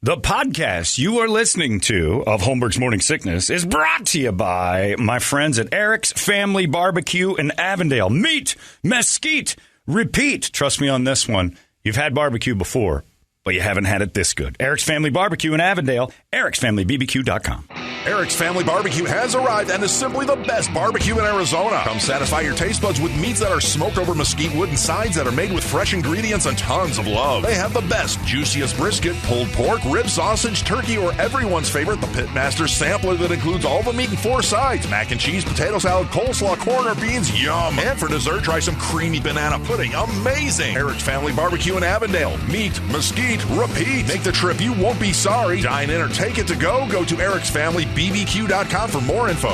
The podcast you are listening to of Holmberg's Morning Sickness is brought to you by my friends at Eric's Family Barbecue in Avondale. Meet, mesquite, repeat. Trust me on this one. You've had barbecue before, but you haven't had it this good. Eric's Family Barbecue in Avondale, ericsfamilybbq.com. Eric's Family Barbecue has arrived and is simply the best barbecue in Arizona. Come satisfy your taste buds with meats that are smoked over mesquite wood and sides that are made with fresh ingredients and tons of love. They have the best, juiciest brisket, pulled pork, rib sausage, turkey, or everyone's favorite, the Pitmaster Sampler that includes all the meat and 4 sides, mac and cheese, potato salad, coleslaw, corn, or beans, yum. And for dessert, try some creamy banana pudding, amazing. Eric's Family Barbecue in Avondale. Meat, mesquite, repeat. Make the trip, you won't be sorry. Dine in or take it to go. Go to ericsfamilybbq.com for more info.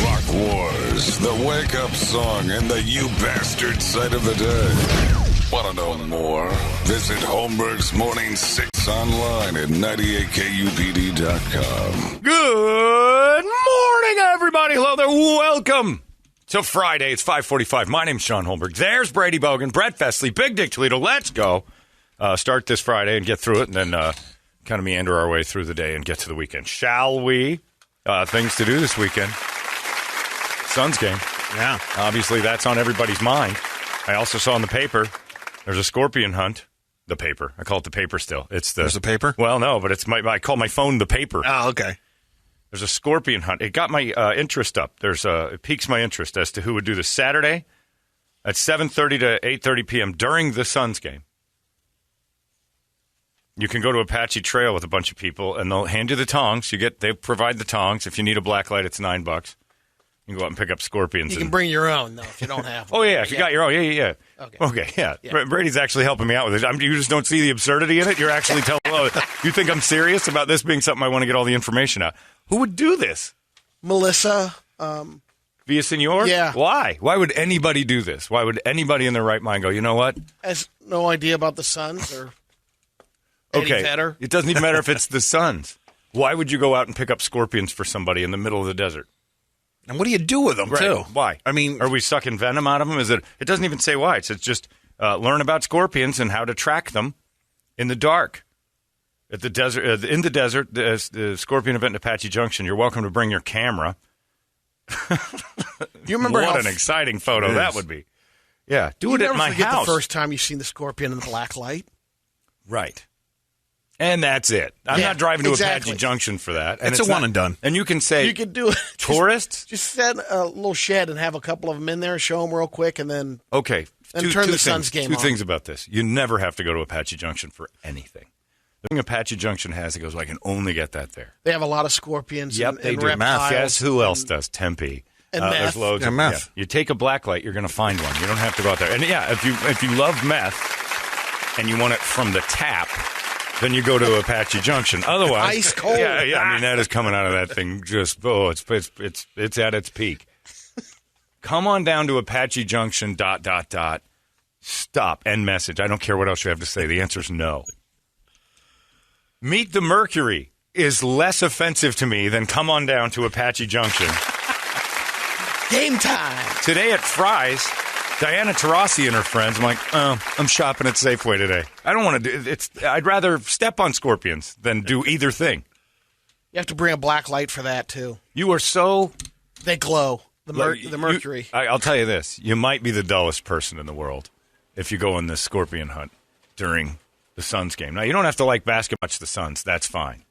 Rock Wars, the wake-up song, and the you bastard sight of the day. Want to know more? Visit Holmberg's Morning 6 online at 98kupd.com. Good morning, everybody. Hello there. Welcome to Friday. It's 5:45. My name's Sean Holmberg. There's Brady Bogan, Brett Festley, Big Dick Toledo. Let's go. Start this Friday and get through it, and then kind of meander our way through the day and get to the weekend. Shall we? Things to do this weekend. Suns game. Yeah. Obviously, that's on everybody's mind. I also saw in the paper, there's a scorpion hunt. The paper. I call it the paper still. There's a paper? Well, no, but I call my phone the paper. Oh, okay. There's a scorpion hunt. It got my interest up. It piques my interest as to who would do this Saturday at 7:30 to 8:30 p.m. during the Suns game. You can go to Apache Trail with a bunch of people, and they'll hand you the tongs. They provide the tongs. If you need a black light, it's $9. You can go out and pick up scorpions. You can bring your own, though, if you don't have one. Oh, yeah, if you got your own. Yeah. Okay, yeah. Brady's actually helping me out with it. You just don't see the absurdity in it? You're actually telling you think I'm serious about this being something I want to get all the information out. Who would do this? Melissa. Villasenor? Yeah. Why? Why would anybody do this? Why would anybody in their right mind go, you know what? Has no idea about the Suns or okay. Vedder. It doesn't even matter if it's the Suns. Why would you go out and pick up scorpions for somebody in the middle of the desert? And what do you do with them, too? Why? I mean, are we sucking venom out of them? It doesn't even say why. It's just learn about scorpions and how to track them in the dark. At the desert, in the desert, the scorpion event in Apache Junction. You're welcome to bring your camera. You remember what an exciting photo that would be? Yeah, do it at my house. The first time you've seen the scorpion in the black light, right? And that's it. I'm not driving to Apache Junction for that. And it's a one and done. And you can say you can do it. Tourists. Just set a little shed and have a couple of them in there, show them real quick, and then turn the Suns game on. Two things about this: you never have to go to Apache Junction for anything. The thing Apache Junction has, it goes, I can only get that there. They have a lot of scorpions. Yep, and they do. Reptiles. Guess who else does? Tempe. And meth. There's loads of meth. Yeah. You take a black light, you're going to find one. You don't have to go out there. And if you love meth and you want it from the tap, then you go to Apache Junction. Otherwise, ice cold. Yeah. I mean, that is coming out of that thing. It's at its peak. Come on down to Apache Junction. ... Stop. End message. I don't care what else you have to say. The answer is no. Meet the Mercury is less offensive to me than come on down to Apache Junction. Game time. Today at Fry's, Diana Taurasi and her friends, I'm like, I'm shopping at Safeway today. I don't want to do it. I'd rather step on scorpions than do either thing. You have to bring a black light for that, too. You are so... They glow. The Mercury. I'll tell you this. You might be the dullest person in the world if you go on this scorpion hunt during the Suns game. Now, you don't have to like basketball much the Suns. That's fine.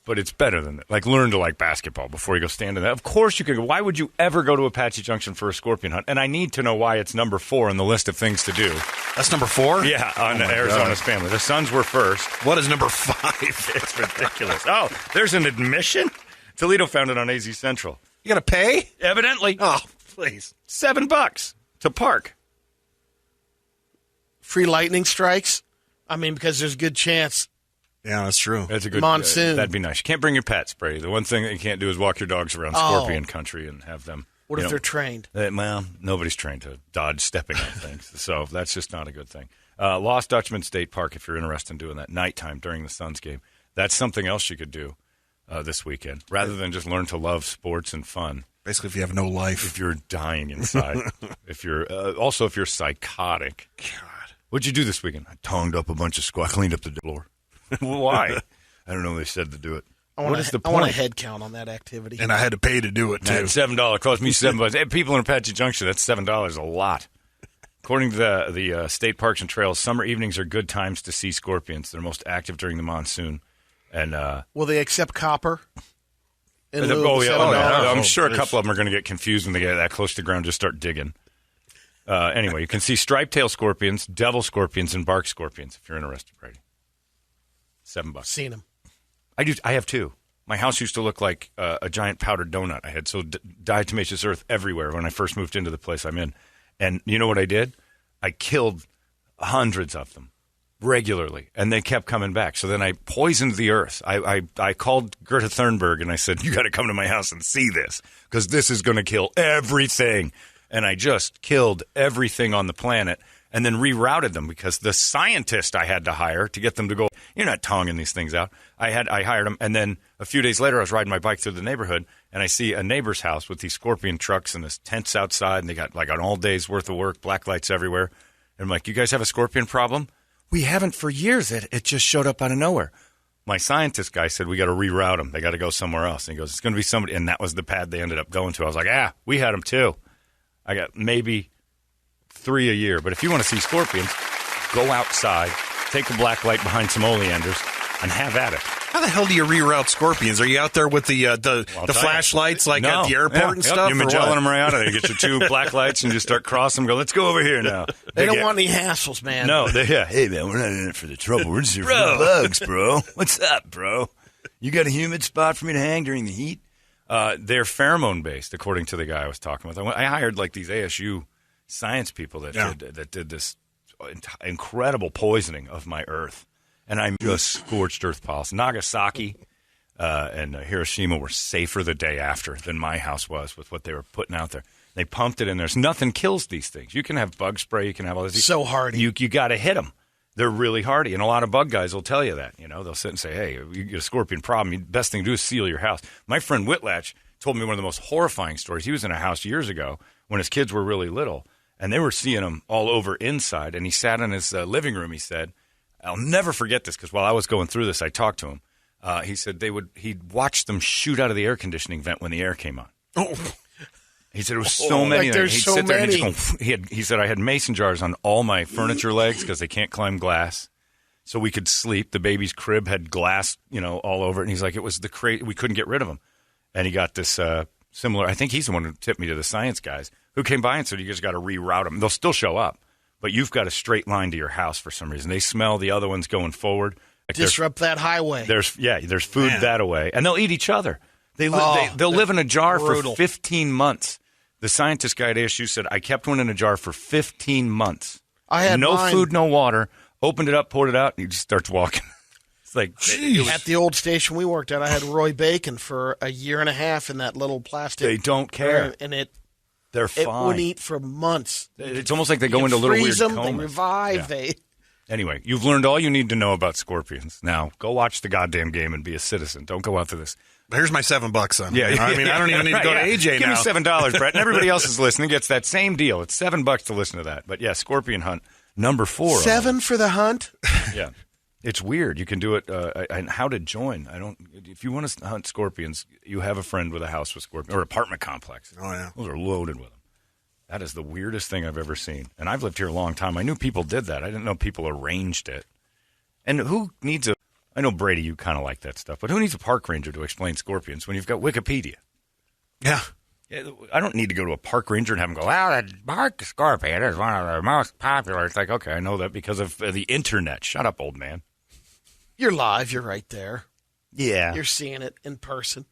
But it's better than that. Like, learn to like basketball before you go stand in that. Of course you could. Why would you ever go to Apache Junction for a scorpion hunt? And I need to know why it's number 4 on the list of things to do. That's number 4? Yeah, on Arizona's family. The Suns were first. What is number 5? It's ridiculous. Oh, there's an admission? Toledo found it on AZ Central. You got to pay? Evidently. Oh, please. $7 to park. Free lightning strikes? I mean, because there's a good chance. Yeah, that's true. That's a good monsoon. That'd be nice. You can't bring your pets, Brady. The one thing that you can't do is walk your dogs around scorpion country and have them. What if they're trained? Well, nobody's trained to dodge stepping on things, so that's just not a good thing. Lost Dutchman State Park, if you're interested in doing that nighttime during the Suns game, that's something else you could do this weekend, rather than just learn to love sports and fun. Basically, if you have no life. If you're dying inside. if you're psychotic. God. What'd you do this weekend? I tongued up a bunch of squat. I cleaned up the floor. Why? I don't know. They said to do it. What is the point? I want a head count on that activity. And I had to pay to do it, too. $7. Cost me $7. Hey, people in Apache Junction, that's $7 a lot. According to the state parks and trails, summer evenings are good times to see scorpions. They're most active during the monsoon. And will they accept copper? I'm sure a couple of them are going to get confused when they get that close to the ground, just start digging. Anyway, you can see striped-tailed scorpions, devil scorpions, and bark scorpions if you're interested, Brady. $7. Seen them. I have two. My house used to look like a giant powdered donut. I had diatomaceous earth everywhere when I first moved into the place I'm in. And you know what I did? I killed hundreds of them regularly, and they kept coming back. So then I poisoned the earth. I called Greta Thunberg, and I said, you got to come to my house and see this, because this is going to kill everything. And I just killed everything on the planet and then rerouted them, because the scientist I had to hire to get them to go, you're not tonguing these things out. I hired them, and then a few days later I was riding my bike through the neighborhood, and I see a neighbor's house with these scorpion trucks and this tents outside, and they got like an all day's worth of work, black lights everywhere. And I'm like, you guys have a scorpion problem? We haven't for years. It just showed up out of nowhere. My scientist guy said, we got to reroute them. They got to go somewhere else. And he goes, it's going to be somebody. And that was the pad they ended up going to. I was like, we had them too. I got maybe 3 a year. But if you want to see scorpions, go outside, take a black light behind some oleanders, and have at it. How the hell do you reroute scorpions? Are you out there with the flashlights at the airport and stuff? You're Magellan them right out of there. You get your two black lights and just start crossing them. Go, let's go over here now. They don't want any hassles, man. No, hey, man, we're not in it for the trouble. We're just here for the bugs, bro. What's up, bro? You got a humid spot for me to hang during the heat? They're pheromone-based, according to the guy I was talking with. I hired like these ASU science people that did this incredible poisoning of my earth. And I'm just scorched earth piles. Nagasaki and Hiroshima were safer the day after than my house was with what they were putting out there. They pumped it in there. Nothing kills these things. You can have bug spray. You can have all this. So hardy. You got to hit them. They're really hardy. And a lot of bug guys will tell you that. You know, they'll sit and say, hey, you get a scorpion problem, the best thing to do is seal your house. My friend Whitlatch told me one of the most horrifying stories. He was in a house years ago when his kids were really little, and they were seeing them all over inside. And he sat in his living room, he said, I'll never forget this, because while I was going through this, I talked to him. He said he'd watch them shoot out of the air conditioning vent when the air came on. Oh. He said it was so many. Like there's so many. He said I had mason jars on all my furniture legs because they can't climb glass, so we could sleep. The baby's crib had glass, all over it. And he's like, it was we couldn't get rid of them. And he got this similar. I think he's the one who tipped me to the science guys who came by and said, you just got to reroute them. They'll still show up. But you've got a straight line to your house for some reason. They smell the other ones going forward. Like disrupt that highway. There's food that away. And they'll eat each other. They'll live in a jar for 15 months. The scientist guy at ASU said, I kept one in a jar for 15 months. I had no mine. food, no water. Opened it up, poured it out, and he just starts walking. It's like at the old station we worked at, I had Roy Bacon for a year and a half in that little plastic. They don't care. And they're fine. It wouldn't eat for months. It's almost like they go into little weird them, comas. They revive. Yeah. Anyway, you've learned all you need to know about scorpions. Now, go watch the goddamn game and be a citizen. Don't go out to this. Here's my $7, son. Yeah, I mean, I don't even need to go to AJ Give now. Give me $7, Brett, and everybody else is listening gets that same deal. It's $7 to listen to that. But yeah, scorpion hunt number 4. $7 for the hunt. Yeah, it's weird. You can do it. And how to join? If you want to hunt scorpions, you have a friend with a house with scorpions or apartment complex. Oh yeah, those are loaded with them. That is the weirdest thing I've ever seen. And I've lived here a long time. I knew people did that. I didn't know people arranged it. And who needs I know, Brady, you kind of like that stuff, but who needs a park ranger to explain scorpions when you've got Wikipedia? Yeah. I don't need to go to a park ranger and have them go, well, the bark scorpion is one of the most popular. It's like, okay, I know that because of the internet. Shut up, old man. You're live. You're right there. Yeah. You're seeing it in person.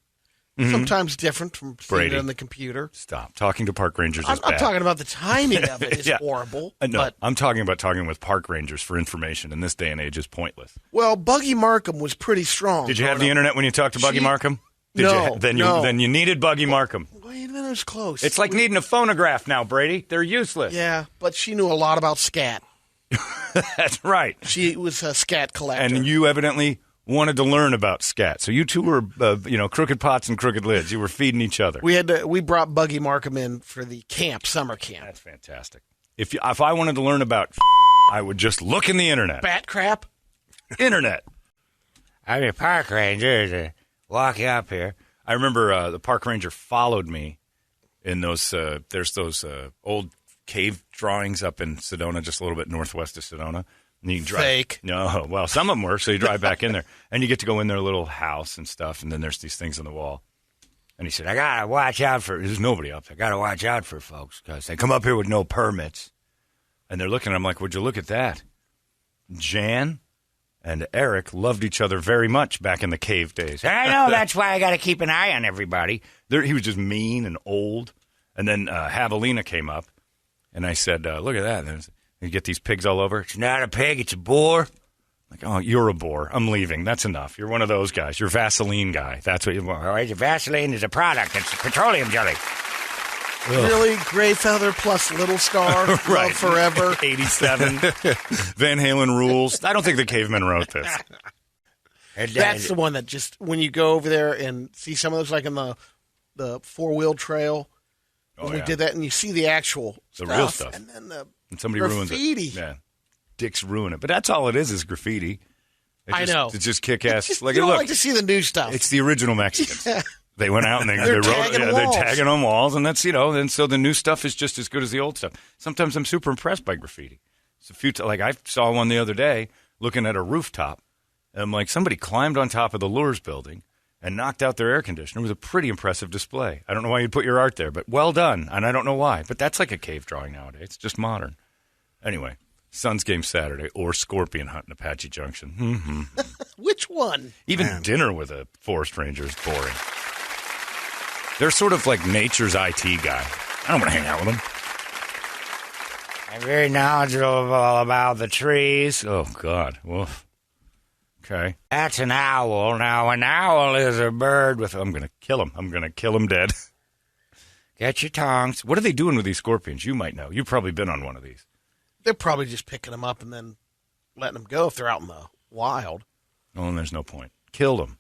Mm-hmm. Sometimes different from seeing it on the computer. Stop. Talking to park rangers is bad. I'm talking about the timing of it is horrible. No, but I'm talking about talking with park rangers for information in this day and age is pointless. Well, Buggy Markham was pretty strong. Did you have the internet when you talked to Buggy Markham? No. Then you needed Buggy Markham. Wait a minute, it was close. It's like needing a phonograph now, Brady. They're useless. Yeah, but she knew a lot about scat. That's right. She was a scat collector. And you evidently wanted to learn about scat. So you two were, crooked pots and crooked lids. You were feeding each other. We brought Buggy Markham in for the summer camp. That's fantastic. If I wanted to learn about I would just look in the internet. Bat crap? Internet. I'm a park ranger walking up here. I remember the park ranger followed me in those, there's those old cave drawings up in Sedona, just a little bit northwest of Sedona. And you can drive. Fake. No, well, some of them were, so you drive back in there. And you get to go in their little house and stuff, and then there's these things on the wall. And he said, I got to watch out for, there's nobody up there. I got to watch out for folks, because they come up here with no permits. And they're looking, I'm like, would you look at that? Jan and Eric loved each other very much back in the cave days. I know, that's why I got to keep an eye on everybody. He was just mean and old. And then Javelina came up, and I said, look at that. You get these pigs all over. It's not a pig, it's a boar. Like, oh, you're a bore. I'm leaving. That's enough. You're one of those guys. You're a Vaseline guy. That's what you want. All right, Vaseline is a product. It's petroleum jelly. Really? Gray Feather plus Little Star? Right. Love Forever? 87. Van Halen rules. I don't think the cavemen wrote this. That's the one that just, when you go over there and see some of those, like in the four-wheel trail, when we did that, and you see the actual the real stuff. And then the and somebody graffiti. ruins it. Yeah. Dicks ruin it. But that's all it is graffiti. I know. It's just kick-ass. Like, you don't like to see the new stuff. It's the original Mexicans. Yeah. They went out and they they're wrote, they're tagging on walls, and that's, and so the new stuff is just as good as the old stuff. Sometimes I'm super impressed by graffiti. It's a few, like I saw one the other day looking at a rooftop, and I'm like, somebody climbed on top of the Lures building and knocked out their air conditioner. It was a pretty impressive display. I don't know why you'd put your art there, but well done, and I don't know why. But that's like a cave drawing nowadays. It's just modern. Anyway, Suns game Saturday or scorpion hunt in Apache Junction. Mm-hmm. Which one? Even dinner with a forest ranger is boring. They're sort of like nature's IT guy. I don't want to hang out with them. I'm very knowledgeable about the trees. Oh, God. Woof. Okay. That's an owl. Now, an owl is a bird with... I'm going to kill him. I'm going to kill him dead. Get your tongs. What are they doing with these scorpions? You might know. You've probably been on one of these. They're probably just picking them up and then letting them go if they're out in the wild. Oh, and there's no point. Kill them.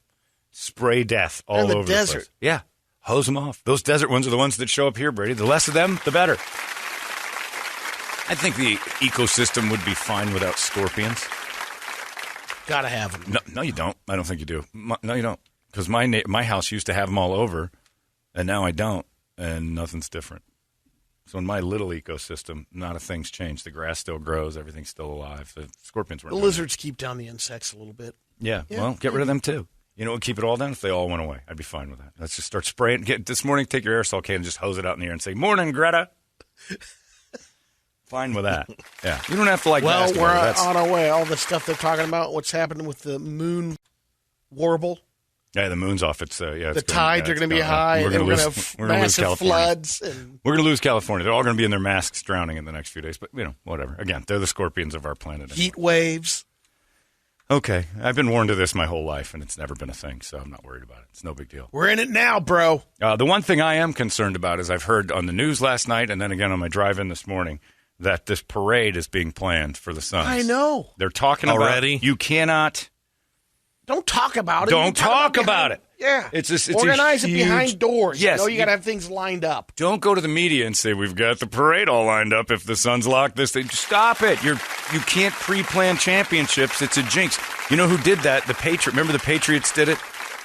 Spray death all over the desert. place. Yeah. Hose them off. Those desert ones are the ones that show up here, Brady. The less of them, the better. I think the ecosystem would be fine without scorpions. Gotta have them. No, you don't. I don't think you do. No, you don't. Because my house used to have them all over, and now I don't, and nothing's different. So in my little ecosystem, not a thing's changed. The grass still grows. Everything's still alive. The scorpions weren't. The lizards keep down the insects a little bit. Yeah. Well, get rid of them, too. You know what would keep it all down? If they all went away. I'd be fine with that. Let's just start spraying. This morning, take your aerosol can and just hose it out in the air and say, "Morning, Greta." Fine with that. Yeah. You don't have to like basketball. We're on our way. All the stuff they're talking about, what's happening with the moon warble. Yeah, the moon's off. It's the tides are going to be high, and we're going to have massive floods. And we're going to lose California. They're all going to be in their masks drowning in the next few days. But, whatever. Again, they're the scorpions of our planet. Heat waves. Okay. I've been warned of this my whole life, and it's never been a thing, so I'm not worried about it. It's no big deal. We're in it now, bro. The one thing I am concerned about is I've heard on the news last night and then again on my drive-in this morning that this parade is being planned for the Suns. I know. They're talking already? You cannot... Don't talk about it. Don't talk about it. Yeah. It's organize it huge, behind doors. Yes. You got to have things lined up. Don't go to the media and say, we've got the parade all lined up if the Suns lock this thing. Stop it. You can't pre-plan championships. It's a jinx. You know who did that? The Patriots. Remember the Patriots did it?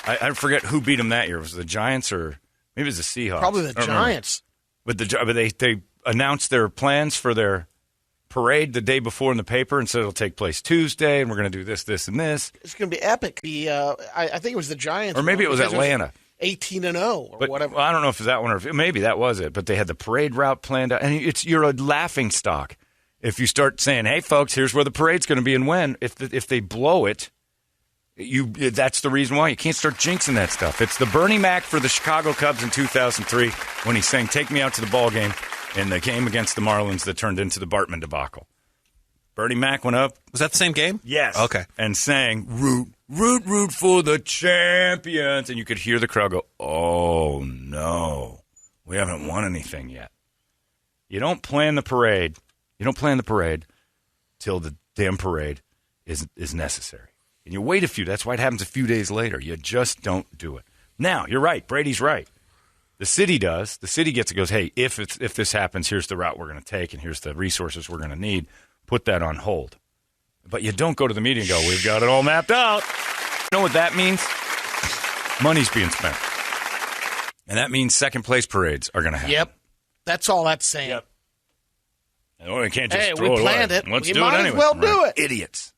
I forget who beat them that year. Was it the Giants or maybe it was the Seahawks? Probably the Giants. But they announced their plans for their parade the day before in the paper and said it'll take place Tuesday and we're going to do this, this, and this. It's going to be epic. I think it was the Giants. Or maybe it was Atlanta. 18-0 or whatever. Well, I don't know if it's that one or maybe that was it. But they had the parade route planned out. And you're a laughing stock if you start saying, hey, folks, here's where the parade's going to be and when. If they blow it, that's the reason why. You can't start jinxing that stuff. It's the Bernie Mac for the Chicago Cubs in 2003 when he sang Take Me Out to the Ball Game in the game against the Marlins that turned into the Bartman debacle. Bernie Mac went up. Was that the same game? Yes. Okay. And sang, root, root, root for the champions. And you could hear the crowd go, oh, no, we haven't won anything yet. You don't plan the parade. You don't plan the parade till the damn parade is necessary. And you wait that's why it happens a few days later. You just don't do it. Now, you're right. Brady's right. The city does. The city goes, hey, if this happens, here's the route we're going to take, and here's the resources we're going to need. put that on hold. But you don't go to the meeting and go, we've got it all mapped out. You know what that means? Money's being spent. And that means second-place parades are going to happen. Yep. That's all that's saying. Yep. Oh, we can't just hey, throw we it planned away. it. Let's we do might it anyway. as well do it. Idiots.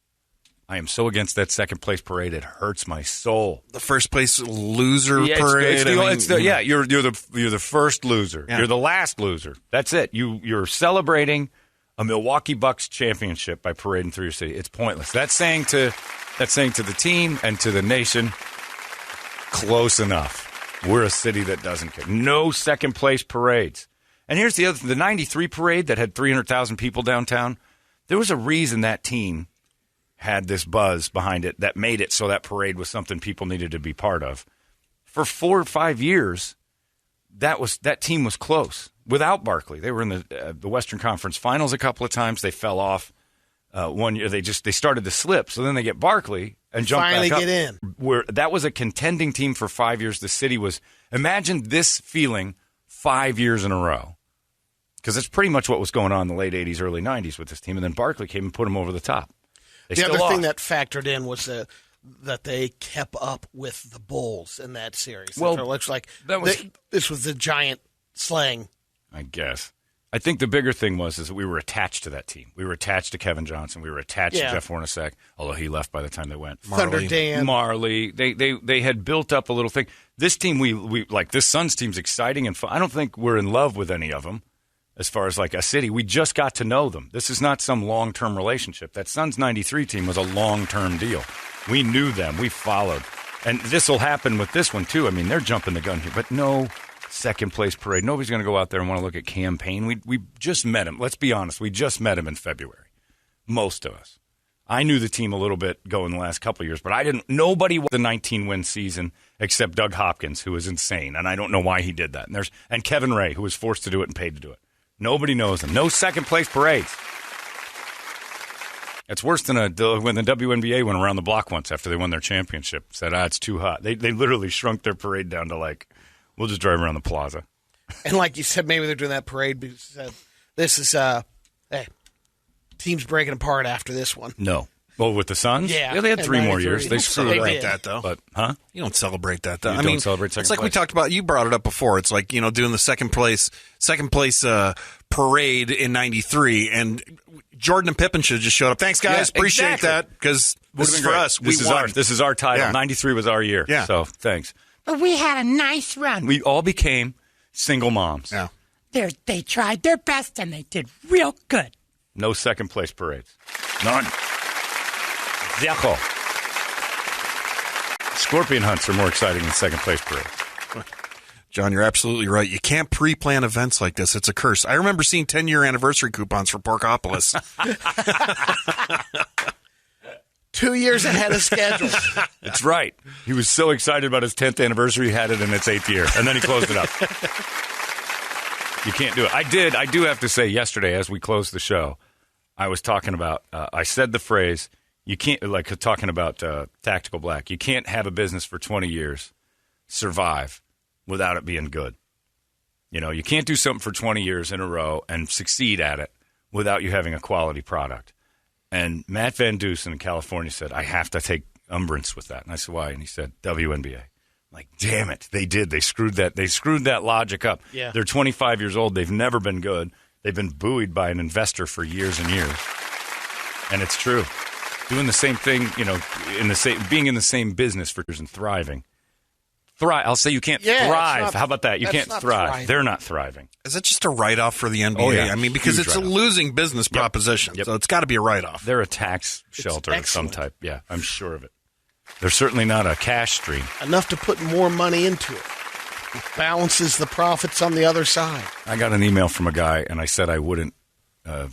I am so against that second-place parade. It hurts my soul. The first-place loser parade. You're the first loser. Yeah. You're the last loser. That's it. You're celebrating a Milwaukee Bucks championship by parading through your city. It's pointless. That's saying to the team and to the nation, close enough. We're a city that doesn't care. No second-place parades. And here's the other thing. The 93 parade that had 300,000 people downtown, there was a reason that team had this buzz behind it that made it so that parade was something people needed to be part of. For 4 or 5 years, that team was close without Barkley. They were in the Western Conference Finals a couple of times. They fell off. 1 year they started to slip. So then they get Barkley and jump finally back up. Get in. Where that was a contending team for 5 years. The city was. Imagine this feeling 5 years in a row, because that's pretty much what was going on in the late '80s, early '90s with this team. And then Barkley came and put them over the top. The other thing that factored in was that they kept up with the Bulls in that series. Well, it looks like this was the giant slaying. I guess. I think the bigger thing was that we were attached to that team. We were attached to Kevin Johnson. We were attached to Jeff Hornacek, although he left by the time they went. Thunder Dan. Marley. They had built up a little thing. This team, we like this Suns team's exciting and fun. I don't think we're in love with any of them. As far as like a city, we just got to know them. This is not some long-term relationship. That Suns 93 team was a long-term deal. We knew them. We followed. And this will happen with this one, too. I mean, they're jumping the gun here. But no second-place parade. Nobody's going to go out there and want to look at campaign. We just met him. Let's be honest. We just met him in February. Most of us. I knew the team a little bit going the last couple of years, but I didn't. Nobody won the 19-win season except Doug Hopkins, who was insane. And I don't know why he did that. And Kevin Ray, who was forced to do it and paid to do it. Nobody knows them. No second-place parades. It's worse than when the WNBA went around the block once after they won their championship. Said, it's too hot. They literally shrunk their parade down to we'll just drive around the plaza. And like you said, maybe they're doing that parade because this is, team's breaking apart after this one. No. Well, with the Suns? Yeah. They had 3 more years. They screwed celebrate that, though. But, huh? You don't celebrate that, though. You don't celebrate second It's like place. we talked about. You brought it up before. It's like, doing the second place parade in 93, and Jordan and Pippen should have just showed up. Thanks, guys. Yeah, Appreciate exactly. that, because this is for us. This is our title. Yeah. 93 was our year. Yeah. So, thanks. But we had a nice run. We all became single moms. Yeah. They tried their best, and they did real good. No second-place parades. None. Zero. Scorpion hunts are more exciting than second-place parades. John, you're absolutely right. You can't pre-plan events like this. It's a curse. I remember seeing 10-year anniversary coupons for Porkopolis. 2 years ahead of schedule. That's right. He was so excited about his 10th anniversary, he had it in its 8th year, and then he closed it up. You can't do it. I do have to say, yesterday, as we closed the show, I was talking about, I said the phrase, you can't, talking about Tactical Black, you can't have a business for 20 years, survive, without it being good. You can't do something for 20 years in a row and succeed at it without you having a quality product. And Matt Van Dusen in California said, I have to take umbrance with that. And I said, why? And he said, WNBA. I'm like, damn it. They did. They screwed that logic up. Yeah. They're 25 years old. They've never been good. They've been buoyed by an investor for years and years. And it's true. Doing the same thing, being in the same business for years and thriving. I'll say you can't thrive. How about that? You can't thrive. Thriving. They're not thriving. Is it just a write-off for the NBA? Oh, yeah. I mean, because Huge it's a write-off. losing business proposition, so it's got to be a write-off. They're a tax shelter of some excellent. type. Yeah, I'm sure of it. They're certainly not a cash stream. Enough to put more money into it. It balances the profits on the other side. I got an email from a guy, and I said I wouldn't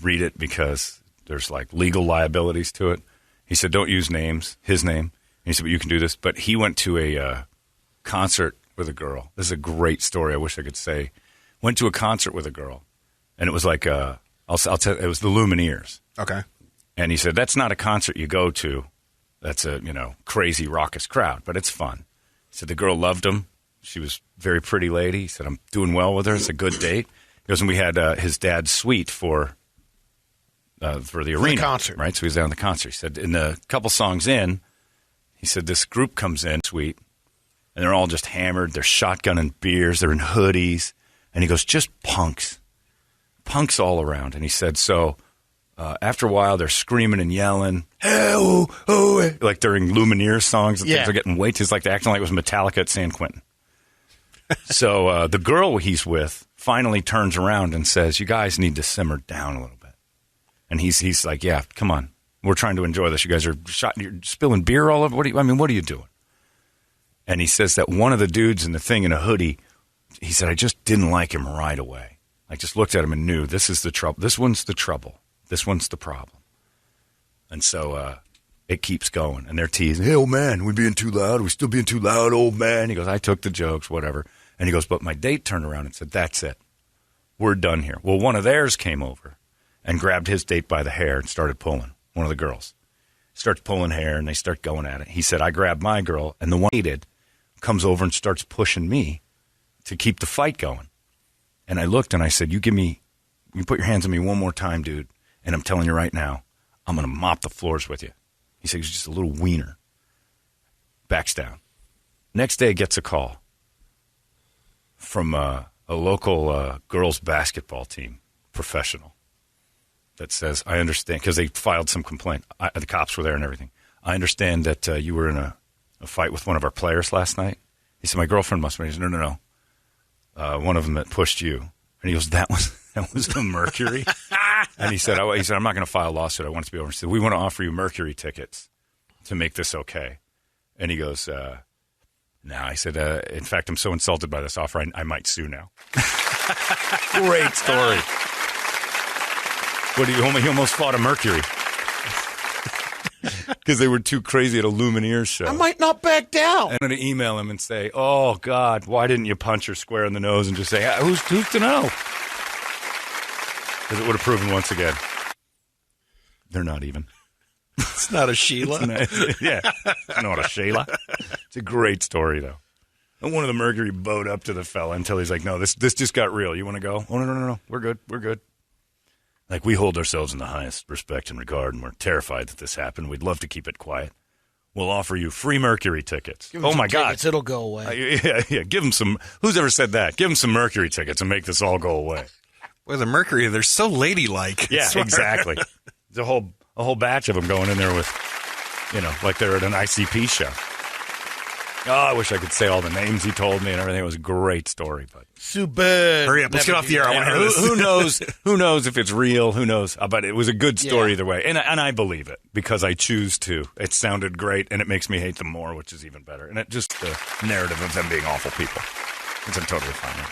read it because there's legal liabilities to it. He said, don't use names, his name. And he said, but you can do this. But he went to a concert with a girl. This is a great story. I wish I could say. Went to a concert with a girl, and it was it was the Lumineers. Okay. And he said, that's not a concert you go to. That's a, crazy, raucous crowd, but it's fun. He said the girl loved him. She was a very pretty lady. He said, I'm doing well with her. It's a good date. He goes, and we had his dad's suite for for the arena. The concert. Right? So he's down at the concert. He said, in a couple songs in, he said, this group comes in, sweet, and they're all just hammered. They're shotgunning beers. They're in hoodies. And he goes, just punks. Punks all around. And he said, so after a while, they're screaming and yelling, hey, oh, oh, like during Lumineers songs. And things are getting way too, it's like they're acting like it was Metallica at San Quentin. So the girl he's with finally turns around and says, you guys need to simmer down a little bit. And he's like, yeah, come on. We're trying to enjoy this. You guys are you're spilling beer all over. What are you doing? And he says that one of the dudes in the thing in a hoodie, he said, I just didn't like him right away. I just looked at him and knew this is the trouble. This one's the trouble. This one's the problem. And so it keeps going. And they're teasing, hey, old man, we being too loud? Are we still being too loud, old man? He goes, I took the jokes, whatever. And he goes, but my date turned around and said, that's it. We're done here. Well, one of theirs came over and grabbed his date by the hair and started pulling. One of the girls starts pulling hair, and they start going at it. He said, I grabbed my girl, and the one he hated comes over and starts pushing me to keep the fight going. And I looked, and I said, you put your hands on me one more time, dude, and I'm telling you right now, I'm going to mop the floors with you. He said, he's just a little wiener. Backs down. Next day, gets a call from a local girls' basketball team, professional, that says, I understand, because they filed some complaint. The cops were there and everything. I understand that you were in a fight with one of our players last night. He said, my girlfriend must have been. He said, no. One of them that pushed you. And he goes, that was the Mercury? And he said, I'm not going to file a lawsuit. I want it to be over. He said, we want to offer you Mercury tickets to make this okay. And he goes, no. I said, in fact, I'm so insulted by this offer, I might sue now. Great story. He almost fought a Mercury. Because they were too crazy at a Lumineers show. I might not back down. I'm going to email him and say, oh, God, why didn't you punch her square in the nose and just say, who's to know? Because it would have proven once again, they're not even. It's not a Sheila. Yeah, it's not a Sheila. It's a great story, though. And one of the Mercury bowed up to the fella until he's like, no, this just got real. You want to go? Oh, no. We're good. Like, we hold ourselves in the highest respect and regard, and we're terrified that this happened. We'd love to keep it quiet. We'll offer you free Mercury tickets. Oh, my God. It'll go away. Yeah. Give them some. Who's ever said that? Give them some Mercury tickets and make this all go away. Well, the Mercury, they're so ladylike. Yeah, exactly. There's a whole batch of them going in there with, like they're at an ICP show. Oh, I wish I could say all the names he told me and everything. It was a great story, but super. Hurry up, let's get off the air. I want to hear this. Who knows? Who knows if it's real? Who knows? But it was a good story either way, and I believe it because I choose to. It sounded great, and it makes me hate them more, which is even better. And it just the narrative of them being awful people. It's totally fine.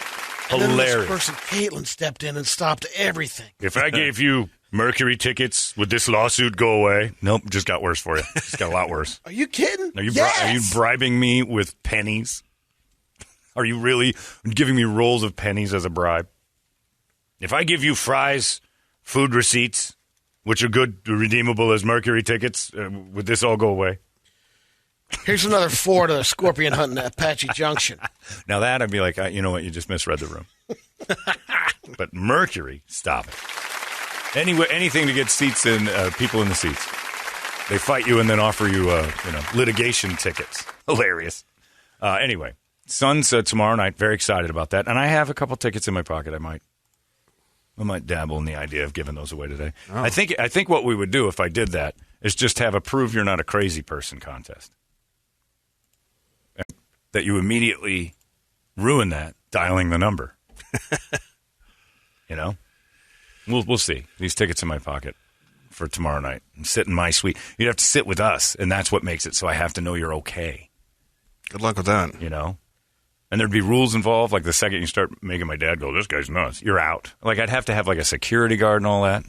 Hilarious. This person, Caitlin, stepped in and stopped everything. If I gave you Mercury tickets, would this lawsuit go away? Nope, just got worse for you. Just got a lot worse. Are you kidding? Are you bribing me with pennies? Are you really giving me rolls of pennies as a bribe? If I give you fries, food receipts, which are good, redeemable as Mercury tickets, would this all go away? Here's another 4 to Scorpion hunting at APACHE Junction. Now that, I'd be like, you know what, you just misread the room. But Mercury, stop it. Anyway, anything to get seats in, people in the seats. They fight you and then offer you, litigation tickets. Hilarious. Anyway, Suns tomorrow night. Very excited about that. And I have a couple tickets in my pocket. I might dabble in the idea of giving those away today. Oh. I think what we would do if I did that is just have a prove you're not a crazy person contest. That you immediately ruin that dialing the number. We'll see. These tickets in my pocket for tomorrow night. I'm sitting in my suite. You'd have to sit with us, and that's what makes it so I have to know you're okay. Good luck with that. And there'd be rules involved. Like the second you start making my dad go, this guy's nuts, you're out. Like I'd have to have like a security guard and all that.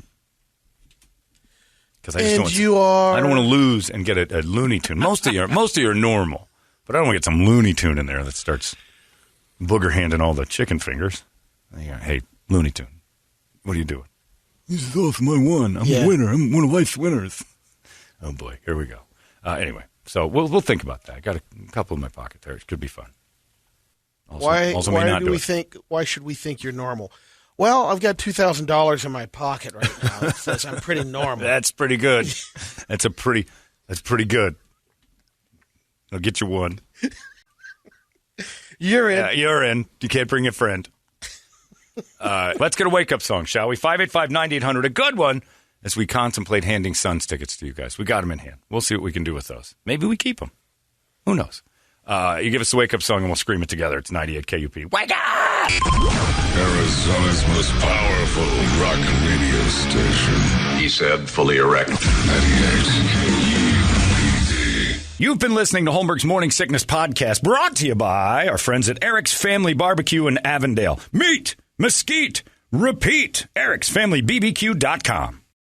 Because I don't want to lose and get a Looney Tune. Most of you are normal, but I don't want to get some Looney Tune in there that starts booger handing all the chicken fingers. Hey, Looney Tune. What are you doing? This is awesome. I won. I'm a winner. I'm one of life's winners. Oh, boy. Here we go. Anyway, so we'll think about that. I got a couple in my pocket there. It could be fun. Why should we think you're normal? Well, I've got $2,000 in my pocket right now. It says I'm pretty normal. That's pretty good. That's pretty good. I'll get you one. You're in. Yeah, you're in. You can't bring a friend. Let's get a wake-up song, shall we? 585-9800, a good one, as we contemplate handing Suns tickets to you guys. We got them in hand. We'll see what we can do with those. Maybe we keep them. Who knows? You give us the wake-up song, and we'll scream it together. It's 98 KUP. Wake up! Arizona's most powerful rock radio station. He said, fully erect. 98 KUPD. You've been listening to Holmberg's Morning Sickness Podcast, brought to you by our friends at Eric's Family Barbecue in Avondale. Meet, mesquite, repeat. Eric'sFamilyBBQ.com.